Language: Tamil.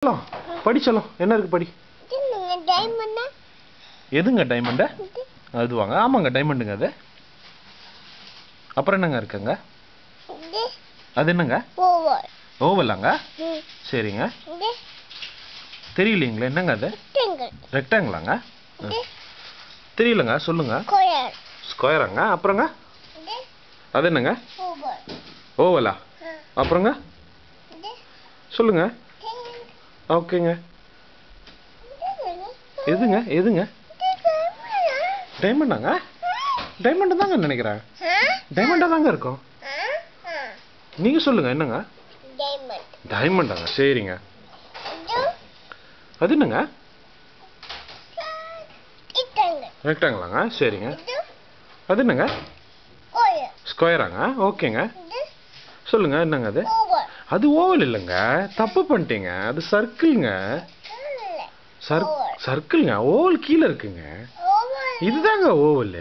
படி சொல்லும் என்ன இருக்கு படி எதுங்க டைமண்ட் அது வாங்க ஆமாங்க டைமண்டுங்க அது அப்புறம் என்னங்க இருக்குங்க அது என்னங்க ஓவலாங்க சரிங்க தெரியலைங்களா என்னங்க அது ரெக்டாங்கிளாங்க தெரியலங்க சொல்லுங்க ஸ்கொயராங்க அப்புறங்க அது என்னங்க ஓவலா அப்புறங்க சொல்லுங்க ஓகேங்க எதுங்க எதுங்க டைமண்டாங்க டைமண்ட் தாங்க நினைக்கிறேன் டைமண்டா தாங்க இருக்கும் நீங்க சொல்லுங்க என்னங்க டைமண்டாங்க சரிங்க அது என்னங்க ரெக்டாங்கிளாங்க சரிங்க அது என்னங்க ஸ்கொயராங்க ஓகேங்க சொல்லுங்க என்னங்க அது அது ஓவல் இல்லைங்க தப்பு பண்ணிட்டீங்க அது சர்க்கிள்ங்க சர்க்கிள்ங்க ஓவல் கீழே இருக்குங்க இதுதாங்க ஓவல்